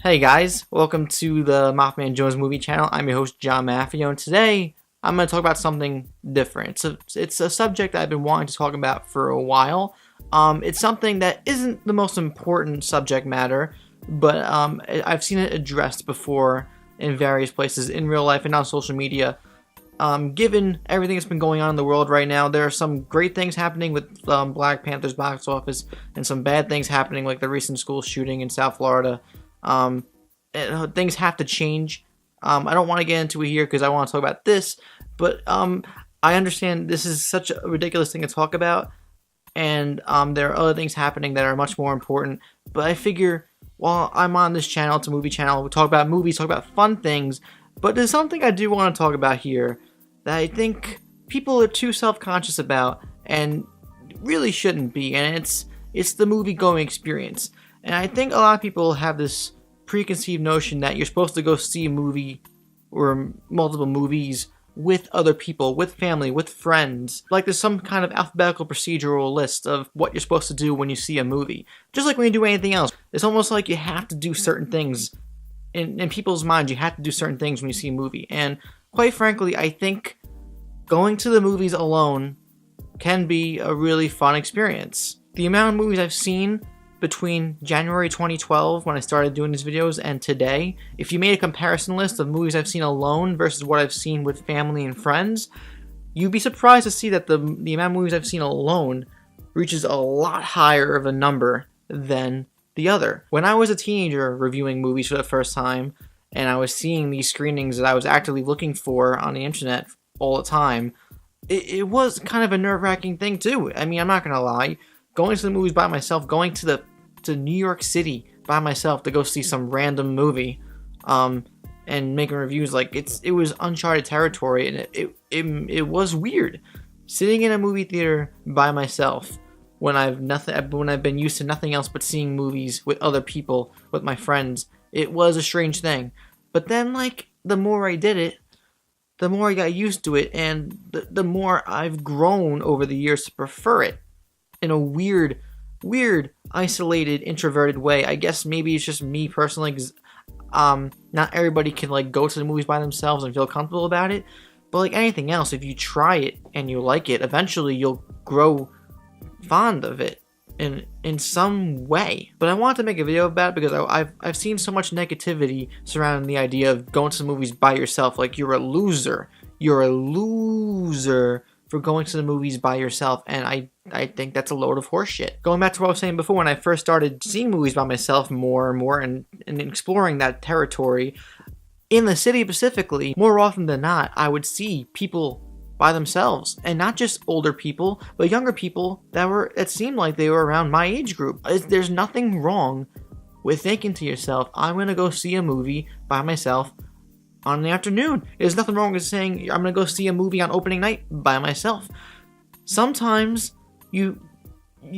Hey guys, welcome to the MaffmanJones movie channel. I'm your host, John Maffio, and today I'm going to talk about something different. It's a subject I've been wanting to talk about for a while. It's something that isn't the most important subject matter, but I've seen it addressed before in various places in real life and on social media. Given everything that's been going on in the world right now, there are some great things happening with Black Panther's box office and some bad things happening, like the recent school shooting in South Florida. Things have to change. I don't want to get into it here because I want to talk about this, but I understand this is such a ridiculous thing to talk about, and there are other things happening that are much more important. But I figure while I'm on this channel, it's a movie channel, we talk about movies, talk about fun things, but there's something I do want to talk about here that I think people are too self-conscious about and really shouldn't be, and it's the movie-going experience. And I think a lot of people have this preconceived notion that you're supposed to go see a movie or multiple movies with other people, with family, with friends. Like there's some kind of alphabetical procedural list of what you're supposed to do when you see a movie. Just like when you do anything else. It's almost like you have to do certain things. In people's minds, you have to do certain things when you see a movie. And quite frankly, I think going to the movies alone can be a really fun experience. The amount of movies I've seen between January 2012, when I started doing these videos, and today, if you made a comparison list of movies I've seen alone versus what I've seen with family and friends, you'd be surprised to see that the amount of movies I've seen alone reaches a lot higher of a number than the other. When I was a teenager reviewing movies for the first time, and I was seeing these screenings that I was actively looking for on the internet all the time, it was kind of a nerve-wracking thing too. I mean, I'm not gonna lie. Going to the movies by myself, going to New York City by myself to go see some random movie, and making reviews, like it was uncharted territory, and it was weird sitting in a movie theater by myself when I've been used to nothing else but seeing movies with other people, with my friends. It was a strange thing, but then like the more I did it, the more I got used to it, and the more I've grown over the years to prefer it. In a weird, isolated, introverted way. I guess maybe it's just me personally, because not everybody can like go to the movies by themselves and feel comfortable about it. But like anything else, if you try it and you like it, eventually you'll grow fond of it in some way. But I wanted to make a video about it because I've seen so much negativity surrounding the idea of going to the movies by yourself. Like you're a loser. You're a loser for going to the movies by yourself, and I think that's a load of horseshit. Going back to what I was saying before, when I first started seeing movies by myself more and more and exploring that territory, in the city specifically, more often than not, I would see people by themselves, and not just older people, but younger people that seemed like they were around my age group. There's nothing wrong with thinking to yourself, I'm gonna go see a movie by myself on the afternoon. There's nothing wrong with saying I'm gonna go see a movie on opening night by myself. Sometimes you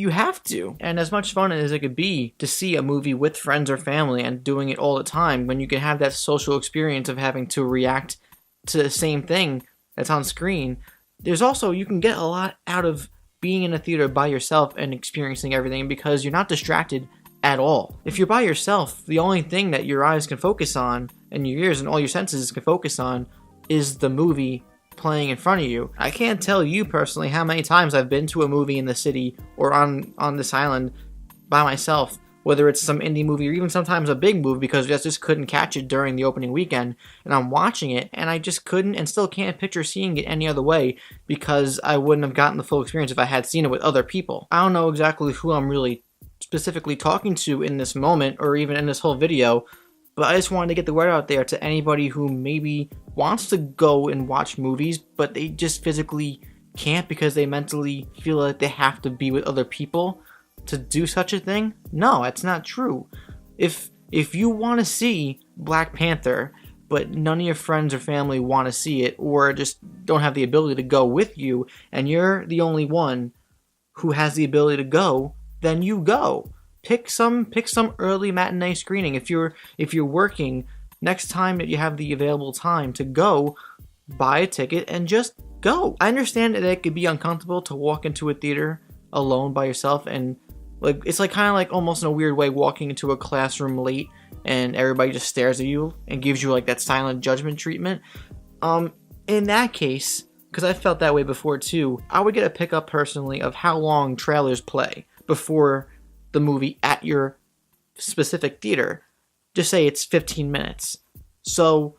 have to. And as much fun as it could be to see a movie with friends or family and doing it all the time, when you can have that social experience of having to react to the same thing that's on screen, there's also, you can get a lot out of being in a theater by yourself and experiencing everything because you're not distracted at all. If you're by yourself, the only thing that your eyes can focus on, and your ears and all your senses can focus on, is the movie playing in front of you. I can't tell you personally how many times I've been to a movie in the city or on this island by myself, whether it's some indie movie or even sometimes a big movie, because I just couldn't catch it during the opening weekend, and I'm watching it and I just couldn't and still can't picture seeing it any other way because I wouldn't have gotten the full experience if I had seen it with other people. I don't know exactly who I'm really specifically talking to in this moment or even in this whole video, but I just wanted to get the word out there to anybody who maybe wants to go and watch movies, but they just physically can't because they mentally feel like they have to be with other people to do such a thing. No, that's not true. If you want to see Black Panther, but none of your friends or family want to see it, or just don't have the ability to go with you, and you're the only one who has the ability to go, then you go. Pick some early matinee screening. If you're working, next time that you have the available time to go, buy a ticket and just go. I understand that it could be uncomfortable to walk into a theater alone by yourself, and like it's like kind of like almost in a weird way walking into a classroom late and everybody just stares at you and gives you like that silent judgment treatment. In that case, because I felt that way before too, I would get a pickup personally of how long trailers play before the movie at your specific theater. Just say it's 15 minutes. So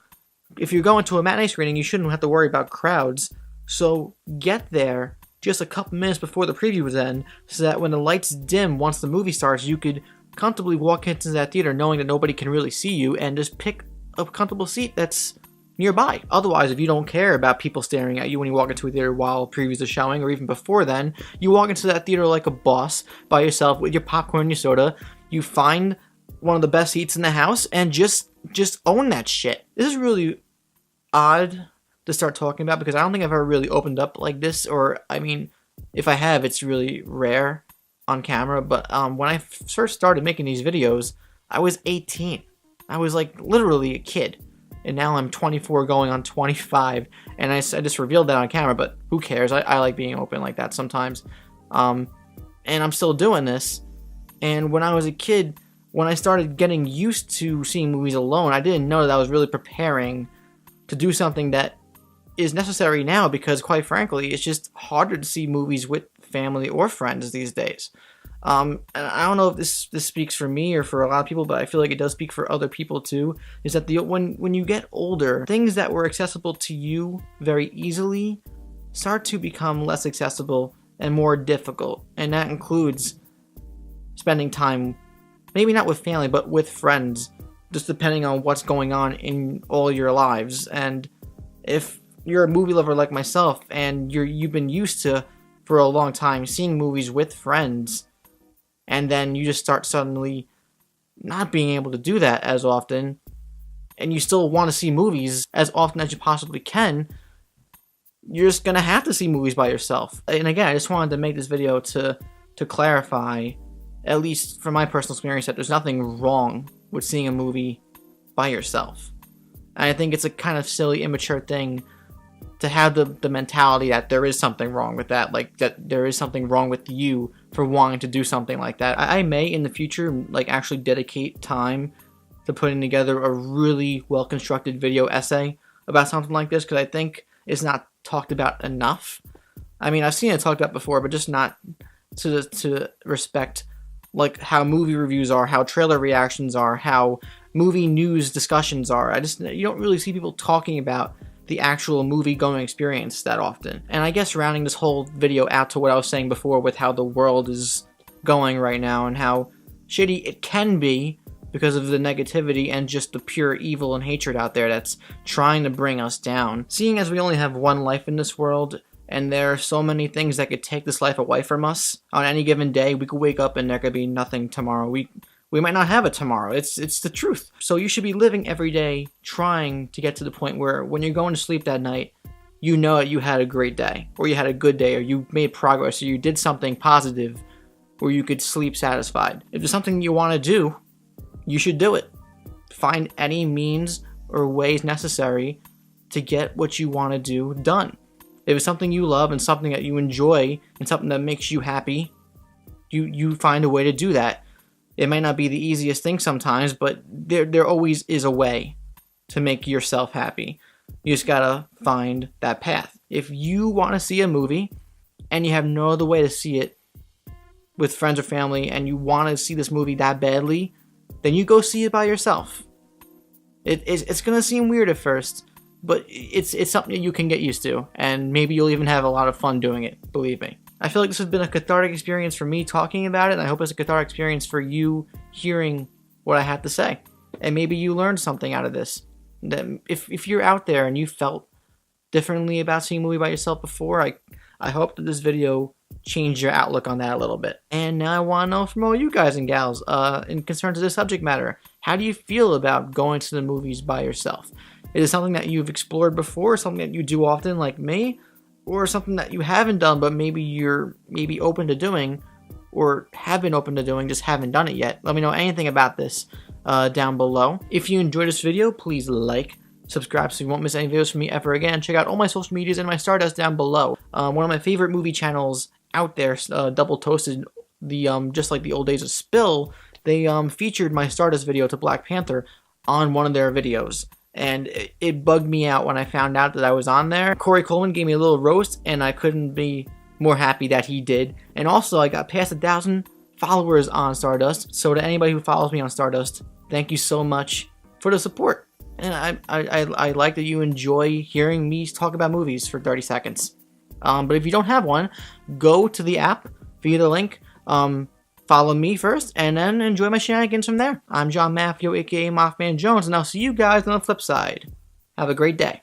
if you're going to a matinee screening, you shouldn't have to worry about crowds. So get there just a couple minutes before the preview would end, so that when the lights dim once the movie starts, you could comfortably walk into that theater knowing that nobody can really see you and just pick a comfortable seat that's nearby. Otherwise, if you don't care about people staring at you when you walk into a theater while previews are showing, or even before then, you walk into that theater like a boss by yourself with your popcorn and your soda. You find one of the best seats in the house and just own that shit. This is really odd to start talking about because I don't think I've ever really opened up like this, or I mean, if I have, it's really rare on camera. But when I first started making these videos, I was 18. I was like literally a kid. And now I'm 24 going on 25, and I just revealed that on camera, but who cares? I like being open like that sometimes. And I'm still doing this. And when I was a kid, when I started getting used to seeing movies alone, I didn't know that I was really preparing to do something that is necessary now, because quite frankly, it's just harder to see movies with family or friends these days. And I don't know if this speaks for me or for a lot of people, but I feel like it does speak for other people too, is that when you get older, things that were accessible to you very easily start to become less accessible and more difficult. And that includes spending time, maybe not with family, but with friends, just depending on what's going on in all your lives. And if you're a movie lover like myself, and you've been used to, for a long time, seeing movies with friends, and then you just start suddenly not being able to do that as often, and you still want to see movies as often as you possibly can, you're just going to have to see movies by yourself. And again, I just wanted to make this video to clarify, at least from my personal experience, that there's nothing wrong with seeing a movie by yourself. And I think it's a kind of silly, immature thing to have the mentality that there is something wrong with that, like that there is something wrong with you for wanting to do something like that. I may in the future like actually dedicate time to putting together a really well-constructed video essay about something like this, because I think it's not talked about enough. I mean, I've seen it talked about before, but just not to respect like how movie reviews are, how trailer reactions are, how movie news discussions are. You don't really see people talking about the actual movie-going experience that often. And I guess rounding this whole video out to what I was saying before with how the world is going right now and how shitty it can be because of the negativity and just the pure evil and hatred out there that's trying to bring us down. Seeing as we only have one life in this world, and there are so many things that could take this life away from us, on any given day, we could wake up and there could be nothing tomorrow. We might not have it tomorrow. It's the truth. So you should be living every day trying to get to the point where when you're going to sleep that night, you know that you had a great day, or you had a good day, or you made progress, or you did something positive where you could sleep satisfied. If there's something you want to do, you should do it. Find any means or ways necessary to get what you want to do done. If it's something you love and something that you enjoy and something that makes you happy, you find a way to do that. It might not be the easiest thing sometimes, but there always is a way to make yourself happy. You just gotta find that path. If you want to see a movie and you have no other way to see it with friends or family, and you want to see this movie that badly, then you go see it by yourself. It's gonna seem weird at first, but it's something that you can get used to, and maybe you'll even have a lot of fun doing it, believe me. I feel like this has been a cathartic experience for me talking about it, and I hope it's a cathartic experience for you hearing what I have to say. And maybe you learned something out of this. That if you're out there and you felt differently about seeing a movie by yourself before, I hope that this video changed your outlook on that a little bit. And now I want to know from all you guys and gals in concern to this subject matter, how do you feel about going to the movies by yourself? Is it something that you've explored before, something that you do often like me, or something that you haven't done but maybe you're open to doing, or have been open to doing, just haven't done it yet? Let me know anything about this down below. If you enjoyed this video, please like, subscribe so you won't miss any videos from me ever again. Check out all my social medias and my Stardust down below. One of my favorite movie channels out there, Double Toasted, just like the old days of Spill, they featured my Stardust video to Black Panther on one of their videos. And it bugged me out when I found out that I was on there. Corey Coleman gave me a little roast, and I couldn't be more happy that he did. And also, I got past 1,000 followers on Stardust. So to anybody who follows me on Stardust, thank you so much for the support. And I like that you enjoy hearing me talk about movies for 30 seconds. But if you don't have one, go to the app via the link. Follow me first, and then enjoy my shenanigans from there. I'm John Maffio, aka MaffmanJones, and I'll see you guys on the flip side. Have a great day.